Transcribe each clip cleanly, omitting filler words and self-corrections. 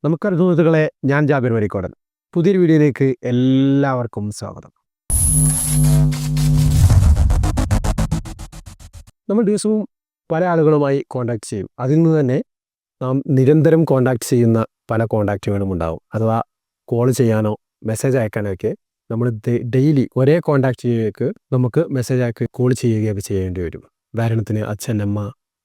നമസ്കാരം സുഹൃത്തുക്കളെ, ഞാൻ ജാബിർ വരിക്കോടൻ. പുതിയൊരു വീഡിയോയിലേക്ക് എല്ലാവർക്കും സ്വാഗതം. നമ്മൾ ദിവസവും പല ആളുകളുമായി കോൺടാക്ട് ചെയ്യും. അതിൽ നിന്ന് തന്നെ നാം നിരന്തരം കോൺടാക്ട് ചെയ്യുന്ന പല കോൺടാക്റ്റുകളും ഉണ്ടാവും. അഥവാ കോൾ ചെയ്യാനോ മെസ്സേജ് അയക്കാനോ ഒക്കെ നമ്മൾ ഡെയിലി ഒരേ കോൺടാക്റ്റിലേക്ക് നമുക്ക് മെസ്സേജ് അയക്കുക, കോൾ ചെയ്യുകയൊക്കെ ചെയ്യേണ്ടി വരും. ഉദാഹരണത്തിന് അച്ഛൻ, അമ്മ,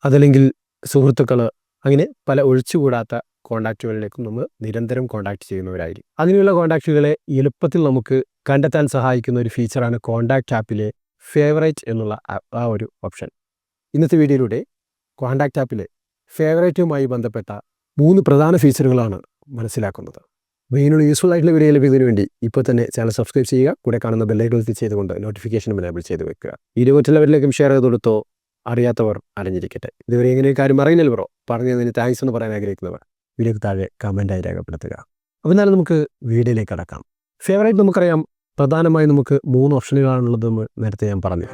അതല്ലെങ്കിൽ സുഹൃത്തുക്കൾ, അങ്ങനെ പല ഒഴിച്ചുകൂടാത്ത കോൺടാക്റ്റുകളിലേക്കും നമ്മൾ നിരന്തരം കോൺടാക്ട് ചെയ്യുന്നവരായിരിക്കും. അതിനുള്ള കോൺടാക്റ്റുകളെ എളുപ്പത്തിൽ നമുക്ക് കണ്ടെത്താൻ സഹായിക്കുന്ന ഒരു ഫീച്ചറാണ് കോൺടാക്റ്റ് ആപ്പിലെ ഫേവറേറ്റ് എന്നുള്ള ആ ഒരു ഓപ്ഷൻ. ഇന്നത്തെ വീഡിയോയിലൂടെ കോൺടാക്റ്റ് ആപ്പിലെ ഫേവറേറ്റുമായി ബന്ധപ്പെട്ട 3 പ്രധാന ഫീച്ചറുകളാണ് മനസ്സിലാക്കുന്നത്. ഇതിനുള്ള യൂസ്ഫുൾ ആയിട്ടുള്ള വീഡിയോ ലഭിക്കുന്നതിന് വേണ്ടി ഇപ്പോൾ തന്നെ ചാനൽ സബ്സ്ക്രൈബ് ചെയ്യുക. കൂടെ കാണുന്ന ബെല്ലൈക്കൺ ക്ലിക്ക് ചെയ്തുകൊണ്ട് നോട്ടിഫിക്കേഷൻ എനേബിൾ ചെയ്ത് വെക്കുക. വീഡിയോ മറ്റുള്ളവരിലേക്കും ഷെയർ ചെയ്ത് കൊടുത്തോ, അറിയാത്തവർ അറിഞ്ഞിരിക്കട്ടെ. ഇതുവരെ ഇങ്ങനെ ഒരു കാര്യം അറിയില്ലല്ലോ ബ്രോ, പറഞ്ഞതിന് താങ്ക്സ് എന്ന് പറയാൻ ആഗ്രഹിക്കുന്നവർ വീഡിയോക്ക് താഴെ കമൻറ്റായി രേഖപ്പെടുത്തുക. അപ്പോൾ എന്നാലും നമുക്ക് വീഡിയോയിലേക്ക് കടക്കാം. ഫേവറേറ്റ് നമുക്കറിയാം, പ്രധാനമായും നമുക്ക് 3 ഓപ്ഷനുകളാണുള്ളത്. നേരത്തെ ഞാൻ പറഞ്ഞു.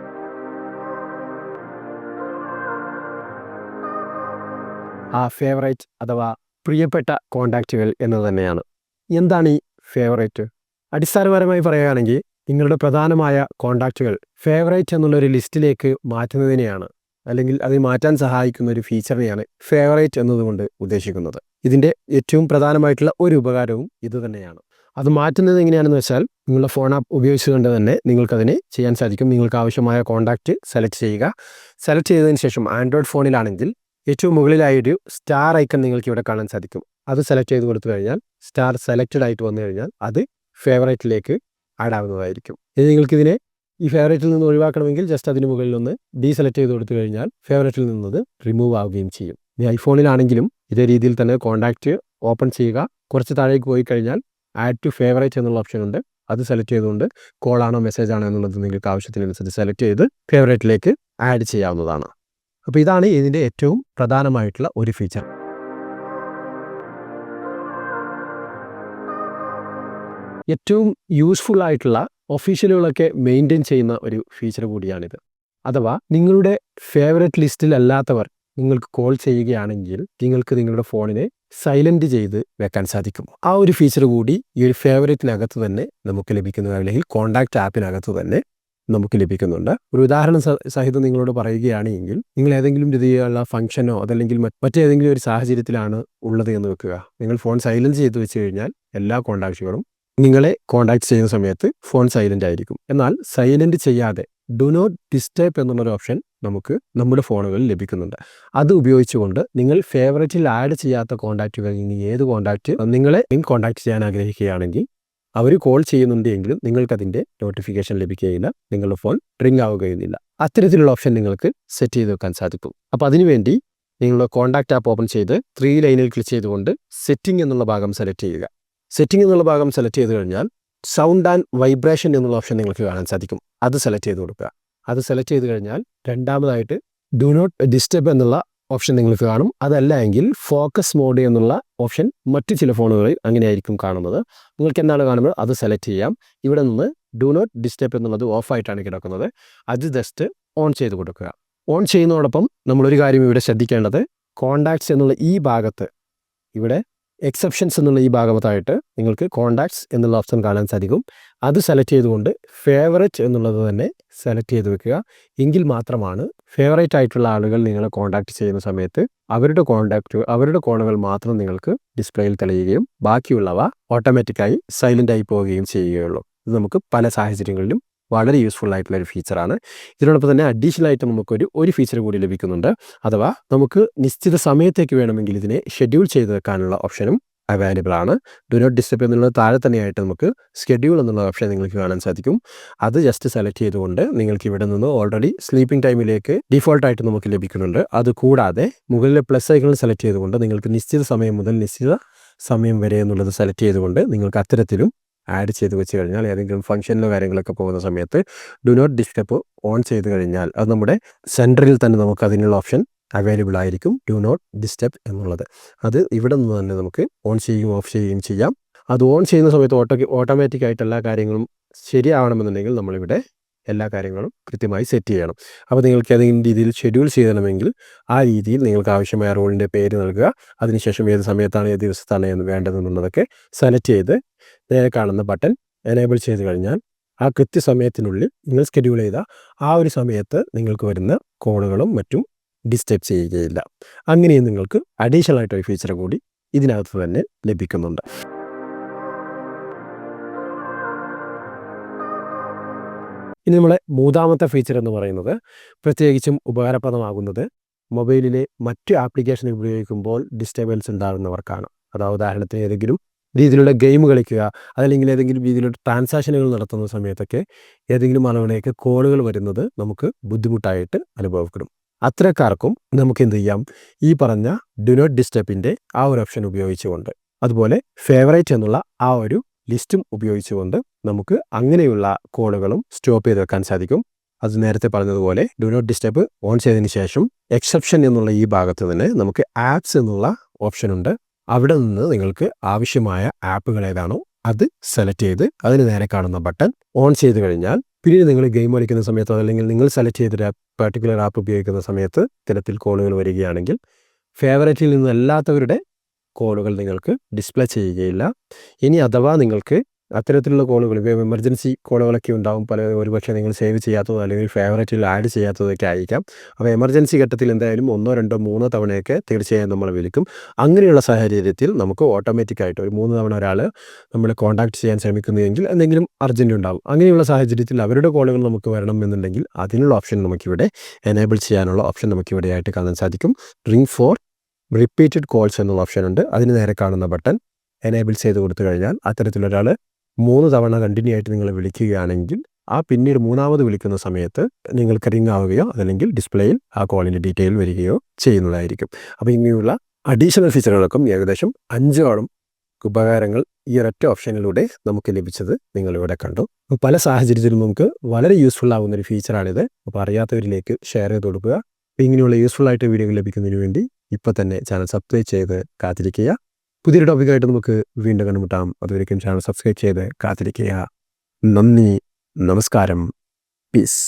ആ ഫേവറേറ്റ് അഥവാ പ്രിയപ്പെട്ട കോൺടാക്റ്റുകൾ എന്നത് തന്നെയാണ്. എന്താണ് ഈ ഫേവറേറ്റ്? അടിസ്ഥാനപരമായി പറയുകയാണെങ്കിൽ നിങ്ങളുടെ പ്രധാനമായ കോൺടാക്റ്റുകൾ ഫേവറേറ്റ് എന്നുള്ളൊരു ലിസ്റ്റിലേക്ക് മാറ്റുന്നതിനെയാണ്, അല്ലെങ്കിൽ അത് മാറ്റാൻ സഹായിക്കുന്ന ഒരു ഫീച്ചറിനെയാണ് ഫേവറേറ്റ് എന്നതുകൊണ്ട് ഉദ്ദേശിക്കുന്നത്. ഇതിൻ്റെ ഏറ്റവും പ്രധാനമായിട്ടുള്ള ഒരു ഉപകാരവും ഇതുതന്നെയാണ്. അത് മാറ്റുന്നത് എങ്ങനെയാണെന്ന് വെച്ചാൽ, നിങ്ങളുടെ ഫോൺ ആപ്പ് ഉപയോഗിച്ചുകൊണ്ട് തന്നെ നിങ്ങൾക്കതിനെ ചെയ്യാൻ സാധിക്കും. നിങ്ങൾക്ക് ആവശ്യമായ കോൺടാക്റ്റ് സെലക്ട് ചെയ്യുക. സെലക്ട് ചെയ്തതിന് ശേഷം ആൻഡ്രോയിഡ് ഫോണിലാണെങ്കിൽ ഏറ്റവും മുകളിലായൊരു സ്റ്റാർ ഐക്കൺ നിങ്ങൾക്ക് ഇവിടെ കാണാൻ സാധിക്കും. അത് സെലക്ട് ചെയ്ത് കൊടുത്തു കഴിഞ്ഞാൽ സ്റ്റാർ സെലക്റ്റഡ് ആയിട്ട് വന്നു കഴിഞ്ഞാൽ അത് ഫേവറേറ്റിലേക്ക് ആഡ് ആവുന്നതായിരിക്കും. ഇനി നിങ്ങൾക്കിതിനെ ഈ ഫേവറേറ്റിൽ നിന്ന് ഒഴിവാക്കണമെങ്കിൽ ജസ്റ്റ് അതിന് മുകളിലൊന്ന് ഡീസെലക്ട് ചെയ്ത് കൊടുത്തു കഴിഞ്ഞാൽ ഫേവറേറ്റിൽ നിന്നത് റിമൂവ് ആവുകയും ചെയ്യും. ഇനി ഐഫോണിലാണെങ്കിലും ഇതേ രീതിയിൽ തന്നെ കോൺടാക്റ്റ് ഓപ്പൺ ചെയ്യുക. കുറച്ച് താഴേക്ക് പോയി കഴിഞ്ഞാൽ ആഡ് ടു ഫേവറേറ്റ് എന്നുള്ള ഓപ്ഷൻ ഉണ്ട്. അത് സെലക്ട് ചെയ്തുകൊണ്ട് കോളാണോ മെസ്സേജ് ആണോ എന്നുള്ളത് നിങ്ങൾക്ക് ആവശ്യത്തിനനുസരിച്ച് സെലക്ട് ചെയ്ത് ഫേവറേറ്റിലേക്ക് ആഡ് ചെയ്യാവുന്നതാണ്. അപ്പോൾ ഇതാണ് ഇതിൻ്റെ ഏറ്റവും പ്രധാനമായിട്ടുള്ള ഒരു ഫീച്ചർ. ഏറ്റവും യൂസ്ഫുൾ ആയിട്ടുള്ള ഒഫീഷ്യലുകളൊക്കെ മെയിൻറ്റെയിൻ ചെയ്യുന്ന ഒരു ഫീച്ചർ കൂടിയാണിത്. അഥവാ നിങ്ങളുടെ ഫേവറേറ്റ് ലിസ്റ്റിലല്ലാത്തവർ നിങ്ങൾക്ക് കോൾ ചെയ്യുകയാണെങ്കിൽ നിങ്ങൾക്ക് നിങ്ങളുടെ ഫോണിനെ സൈലൻറ്റ് ചെയ്ത് വെക്കാൻ സാധിക്കും. ആ ഒരു ഫീച്ചർ കൂടി ഈ ഒരു ഫേവറേറ്റിനകത്ത് തന്നെ നമുക്ക് ലഭിക്കുന്നു, അല്ലെങ്കിൽ കോൺടാക്റ്റ് ആപ്പിനകത്ത് തന്നെ നമുക്ക് ലഭിക്കുന്നുണ്ട്. ഒരു ഉദാഹരണം സഹിതം നിങ്ങളോട് പറയുകയാണെങ്കിൽ, നിങ്ങൾ ഏതെങ്കിലും രീതിയിലുള്ള ഫംഗ്ഷനോ അതല്ലെങ്കിൽ മറ്റേതെങ്കിലും ഒരു സാഹചര്യത്തിലാണ് ഉള്ളത് എന്ന് വെക്കുക. നിങ്ങൾ ഫോൺ സൈലൻറ്റ് ചെയ്ത് വെച്ച് കഴിഞ്ഞാൽ എല്ലാ കോൺടാക്റ്റുകളും നിങ്ങളെ കോൺടാക്ട് ചെയ്യുന്ന സമയത്ത് ഫോൺ സൈലൻ്റ് ആയിരിക്കും. എന്നാൽ സൈലൻറ്റ് ചെയ്യാതെ ഡു നോട്ട് ഡിസ്റ്റർബ് എന്നുള്ളൊരു ഓപ്ഷൻ നമുക്ക് നമ്മുടെ ഫോണുകളിൽ ലഭിക്കുന്നുണ്ട്. അത് ഉപയോഗിച്ചുകൊണ്ട് നിങ്ങൾ ഫേവറേറ്റിൽ ആഡ് ചെയ്യാത്ത കോൺടാക്റ്റുകൾ, ഇനി ഏത് കോൺടാക്റ്റ് നിങ്ങളെ കോൺടാക്ട് ചെയ്യാൻ ആഗ്രഹിക്കുകയാണെങ്കിൽ അവർ കോൾ ചെയ്യുന്നുണ്ടെങ്കിലും നിങ്ങൾക്കതിൻ്റെ നോട്ടിഫിക്കേഷൻ ലഭിക്കുകയില്ല, നിങ്ങളുടെ ഫോൺ റിംഗ് ആവുകയുമില്ല. അത്തരത്തിലുള്ള ഓപ്ഷൻ നിങ്ങൾക്ക് സെറ്റ് ചെയ്ത് വെക്കാൻ സാധിക്കും. അപ്പോൾ അതിനുവേണ്ടി നിങ്ങളുടെ കോൺടാക്റ്റ് ആപ്പ് ഓപ്പൺ ചെയ്ത് 3 ലൈനിൽ ക്ലിക്ക് ചെയ്തുകൊണ്ട് സെറ്റിംഗ് എന്നുള്ള ഭാഗം സെലക്ട് ചെയ്യുക. സെറ്റിംഗ് എന്നുള്ള ഭാഗം സെലക്ട് ചെയ്ത് കഴിഞ്ഞാൽ സൗണ്ട് ആൻഡ് വൈബ്രേഷൻ എന്നുള്ള ഓപ്ഷൻ നിങ്ങൾക്ക് കാണാൻ സാധിക്കും. അത് സെലക്ട് ചെയ്ത് കൊടുക്കുക. അത് സെലക്ട് ചെയ്ത് കഴിഞ്ഞാൽ രണ്ടാമതായിട്ട് ഡു നോട്ട് ഡിസ്റ്റർബ് എന്നുള്ള ഓപ്ഷൻ നിങ്ങൾക്ക് കാണും. അതല്ല എങ്കിൽ ഫോക്കസ് മോഡ് എന്നുള്ള ഓപ്ഷൻ മറ്റു ചില ഫോണുകളിൽ അങ്ങനെയായിരിക്കും കാണുന്നത്. നിങ്ങൾക്ക് എന്താണ് കാണുന്നത് അത് സെലക്ട് ചെയ്യാം. ഇവിടെ നിന്ന് ഡു നോട്ട് ഡിസ്റ്റർബ് എന്നുള്ളത് ഓഫായിട്ടാണ് കിടക്കുന്നത്. അത് ജസ്റ്റ് ഓൺ ചെയ്ത് കൊടുക്കുക. ഓൺ ചെയ്യുന്നതോടൊപ്പം നമ്മളൊരു കാര്യം ഇവിടെ ശ്രദ്ധിക്കേണ്ടത്, കോൺടാക്ട്സ് എന്നുള്ള ഈ ഭാഗത്ത് ഇവിടെ എക്സെപ്ഷൻസ് എന്നുള്ള ഈ ഭാഗത്തായിട്ട് നിങ്ങൾക്ക് കോൺടാക്ട്സ് എന്നുള്ള ഓപ്ഷൻ കാണാൻ സാധിക്കും. അത് സെലക്ട് ചെയ്തുകൊണ്ട് ഫേവറേറ്റ് എന്നുള്ളത് തന്നെ സെലക്ട് ചെയ്ത് വെക്കുക. എങ്കിൽ മാത്രമാണ് ഫേവറേറ്റ് ആയിട്ടുള്ള ആളുകൾ നിങ്ങളെ കോൺടാക്ട് ചെയ്യുന്ന സമയത്ത് അവരുടെ കോളുകൾ മാത്രം നിങ്ങൾക്ക് ഡിസ്പ്ലേയിൽ തെളിയുകയും ബാക്കിയുള്ളവ ഓട്ടോമാറ്റിക്കായി സൈലൻ്റ് ആയി പോവുകയും ചെയ്യുകയുള്ളൂ. ഇത് നമുക്ക് പല സാഹചര്യങ്ങളിലും വളരെ യൂസ്ഫുൾ ആയിട്ടുള്ള ഒരു ഫീച്ചറാണ്. ഇതിനോടൊപ്പം തന്നെ അഡീഷണൽ ആയിട്ട് ഒരു ഫീച്ചർ കൂടി ലഭിക്കുന്നുണ്ട്. അഥവാ നമുക്ക് നിശ്ചിത സമയത്തേക്ക് വേണമെങ്കിൽ ഇതിനെ ഷെഡ്യൂൾ ചെയ്ത് വെക്കാനുള്ള ഓപ്ഷനും അവൈലബിൾ ആണ്. ഡു നോട്ട് ഡിസ്റ്റർബ് എന്നുള്ള താഴെ തന്നെയായിട്ട് നമുക്ക് സ്കെഡ്യൂൾ എന്നുള്ള ഓപ്ഷൻ നിങ്ങൾക്ക് കാണാൻ സാധിക്കും. അത് ജസ്റ്റ് സെലക്ട് ചെയ്തുകൊണ്ട് നിങ്ങൾക്ക് ഇവിടെ നിന്ന് ഓൾറെഡി സ്ലീപ്പിംഗ് ടൈമിലേക്ക് ഡിഫോൾട്ടായിട്ട് നമുക്ക് ലഭിക്കുന്നുണ്ട്. അതുകൂടാതെ മുകളിലെ പ്ലസ് ഐക്കൺ സെലക്ട് ചെയ്തുകൊണ്ട് നിങ്ങൾക്ക് നിശ്ചിത സമയം മുതൽ നിശ്ചിത സമയം വരെ എന്നുള്ളത് സെലക്ട് ചെയ്തുകൊണ്ട് നിങ്ങൾക്ക് അത്തരത്തിലും ആഡ് ചെയ്ത് വെച്ച് കഴിഞ്ഞാൽ ഏതെങ്കിലും ഫംഗ്ഷനിലോ കാര്യങ്ങളൊക്കെ പോകുന്ന സമയത്ത് ഡു നോട്ട് ഡിസ്റ്റർബ് ഓൺ ചെയ്ത് കഴിഞ്ഞാൽ അത് നമ്മുടെ സെൻറ്ററിൽ തന്നെ നമുക്ക് അതിനുള്ള ഓപ്ഷൻ അവൈലബിൾ ആയിരിക്കും, ഡു നോട്ട് ഡിസ്റ്റർബ് എന്നുള്ളത്. അത് ഇവിടെ നിന്ന് തന്നെ നമുക്ക് ഓൺ ചെയ്യുകയും ഓഫ് ചെയ്യുകയും ചെയ്യാം. അത് ഓൺ ചെയ്യുന്ന സമയത്ത് ഓട്ടോമാറ്റിക്കായിട്ട് എല്ലാ കാര്യങ്ങളും ശരിയാവണമെന്നുണ്ടെങ്കിൽ നമ്മളിവിടെ എല്ലാ കാര്യങ്ങളും കൃത്യമായി സെറ്റ് ചെയ്യണം. അപ്പോൾ നിങ്ങൾക്ക് ഏതെങ്കിലും രീതിയിൽ ഷെഡ്യൂൾ ചെയ്യണമെങ്കിൽ ആ രീതിയിൽ നിങ്ങൾക്ക് ആവശ്യമായ റോളിൻ്റെ പേര് നൽകുക. അതിനുശേഷം ഏത് സമയത്താണ് ഏത് ദിവസത്താണ് വേണ്ടതെന്നുള്ളതൊക്കെ സെലക്ട് ചെയ്ത് നേരെ കാണുന്ന ബട്ടൺ എനേബിൾ ചെയ്ത് കഴിഞ്ഞാൽ ആ കൃത്യസമയത്തിനുള്ളിൽ നിങ്ങൾ ഷെഡ്യൂൾ ചെയ്ത ആ ഒരു സമയത്ത് നിങ്ങൾക്ക് വരുന്ന കോളുകളും മറ്റും ഡിസ്റ്റർബ് ചെയ്യുകയില്ല. അങ്ങനെയും നിങ്ങൾക്ക് അഡീഷണൽ ആയിട്ടൊരു ഫീച്ചർ കൂടി ഇതിനകത്ത് തന്നെ ലഭിക്കുന്നുണ്ട്. ഇനി നമ്മളെ മൂന്നാമത്തെ ഫീച്ചർ എന്ന് പറയുന്നത് പ്രത്യേകിച്ചും ഉപകാരപ്രദമാകുന്നത് മൊബൈലിലെ മറ്റ് ആപ്ലിക്കേഷൻ ഉപയോഗിക്കുമ്പോൾ ഡിസ്റ്റർബൻസ് ഉണ്ടാകുന്നവർക്കാണ്. അതായത് ഉദാഹരണത്തിന് ഏതെങ്കിലും രീതിയിലുള്ള ഗെയിം കളിക്കുക, അതല്ലെങ്കിൽ ഏതെങ്കിലും രീതിയിലുള്ള ട്രാൻസാക്ഷനുകൾ നടത്തുന്ന സമയത്തൊക്കെ ഏതെങ്കിലും ആളുകളിലേക്ക് കോളുകൾ വരുന്നത് നമുക്ക് ബുദ്ധിമുട്ടായിട്ട് അനുഭവപ്പെടും. അത്തരക്കാർക്കും നമുക്ക് എന്ത് ചെയ്യാം, ഈ പറഞ്ഞ ഡു നോട്ട് ഡിസ്റ്റർബിൻ്റെ ആ ഒരു ഓപ്ഷൻ ഉപയോഗിച്ചുകൊണ്ട്, അതുപോലെ ഫേവറേറ്റ് എന്നുള്ള ആ ഒരു ലിസ്റ്റും ഉപയോഗിച്ചുകൊണ്ട് നമുക്ക് അങ്ങനെയുള്ള കോളുകളും സ്റ്റോപ്പ് ചെയ്ത് വെക്കാൻ സാധിക്കും. അത് നേരത്തെ പറഞ്ഞതുപോലെ ഡു നോട്ട് ഡിസ്റ്റർബ് ഓൺ ചെയ്തതിന് ശേഷം എക്സെപ്ഷൻ എന്നുള്ള ഈ ഭാഗത്ത് തന്നെ നമുക്ക് ആപ്സ് എന്നുള്ള ഓപ്ഷൻ ഉണ്ട്. അവിടെ നിന്ന് നിങ്ങൾക്ക് ആവശ്യമായ ആപ്പുകൾ ഏതാണോ അത് സെലക്ട് ചെയ്ത് അതിന് നേരെ കാണുന്ന ബട്ടൺ ഓൺ ചെയ്ത് കഴിഞ്ഞാൽ പിന്നീട് നിങ്ങൾ ഗെയിം കളിക്കുന്ന സമയത്തോ അല്ലെങ്കിൽ നിങ്ങൾ സെലക്ട് ചെയ്തൊരു പർട്ടിക്കുലർ ആപ്പ് ഉപയോഗിക്കുന്ന സമയത്ത് ഇത്തരത്തിൽ കോളുകൾ വരികയാണെങ്കിൽ ഫേവറേറ്റിൽ നിന്നല്ലാത്തവരുടെ കോളുകൾ നിങ്ങൾക്ക് ഡിസ്പ്ലേ ചെയ്യുകയില്ല. ഇനി അഥവാ നിങ്ങൾക്ക് അത്തരത്തിലുള്ള കോളുകൾ, ഇപ്പോൾ എമർജൻസി കോളുകളൊക്കെ ഉണ്ടാകും, ഒരുപക്ഷെ നിങ്ങൾ സേവ് ചെയ്യാത്തതോ അല്ലെങ്കിൽ ഫേവറേറ്റിൽ ആഡ് ചെയ്യാത്തതൊക്കെ ആയിരിക്കാം. അപ്പോൾ എമർജൻസി ഘട്ടത്തിൽ എന്തായാലും 1, 2, 3 തവണയൊക്കെ തീർച്ചയായും നമ്മൾ വിളിക്കും. അങ്ങനെയുള്ള സാഹചര്യത്തിൽ നമുക്ക് ഓട്ടോമാറ്റിക്കായിട്ട് ഒരു 3 തവണ ഒരാൾ നമ്മൾ കോൺടാക്ട് ചെയ്യാൻ ശ്രമിക്കുന്നതെങ്കിൽ എന്തെങ്കിലും അർജൻറ്റ് ഉണ്ടാകും. അങ്ങനെയുള്ള സാഹചര്യത്തിൽ അവരുടെ കോളുകൾ നമുക്ക് വരണം എന്നുണ്ടെങ്കിൽ അതിനുള്ള ഓപ്ഷൻ നമുക്കിവിടെ എനേബിൾ ചെയ്യാനുള്ള ഓപ്ഷൻ നമുക്കിവിടെയായിട്ട് കാണാൻ സാധിക്കും. റിംഗ് ഫോർ റിപ്പീറ്റഡ് കോൾസ് എന്നുള്ള ഓപ്ഷൻ ഉണ്ട്. അതിന് നേരെ കാണുന്ന ബട്ടൺ എനേബിൾ ചെയ്ത് കൊടുത്തു കഴിഞ്ഞാൽ അത്തരത്തിലൊരാൾ 3 തവണ കണ്ടിന്യൂ ആയിട്ട് നിങ്ങൾ വിളിക്കുകയാണെങ്കിൽ ആ പിന്നീട് മൂന്നാമത് വിളിക്കുന്ന സമയത്ത് നിങ്ങൾക്ക് റിംഗ് ആവുകയോ അതല്ലെങ്കിൽ ഡിസ്പ്ലേയിൽ ആ കോളിൻ്റെ ഡീറ്റെയിൽ വരികയോ ചെയ്യുന്നതായിരിക്കും. അപ്പോൾ ഇങ്ങനെയുള്ള അഡീഷണൽ ഫീച്ചറുകൾക്കും ഏകദേശം 5ഓളം ഉപകാരങ്ങൾ ഈ ഒരൊറ്റ ഓപ്ഷനിലൂടെ നമുക്ക് ലഭിച്ചത് നിങ്ങളിവിടെ കണ്ടു. പല സാഹചര്യത്തിലും നമുക്ക് വളരെ യൂസ്ഫുൾ ആകുന്നൊരു ഫീച്ചറാണിത്. അപ്പോൾ അറിയാത്തവരിലേക്ക് ഷെയർ ചെയ്ത് കൊടുക്കുക. അപ്പോൾ ഇങ്ങനെയുള്ള യൂസ്ഫുൾ ആയിട്ട് വീഡിയോകൾ ലഭിക്കുന്നതിന് വേണ്ടി ഇപ്പോൾ തന്നെ ചാനൽ സബ്സ്ക്രൈബ് ചെയ്ത് കാത്തിരിക്കുക. പുതിയൊരു ടോപ്പിക്കായിട്ട് നമുക്ക് വീണ്ടും കണ്ടുമുട്ടാം. അതുവരെയും ചാനൽ സബ്സ്ക്രൈബ് ചെയ്ത് കാത്തിരിക്കുക. നന്ദി, നമസ്കാരം, പീസ്.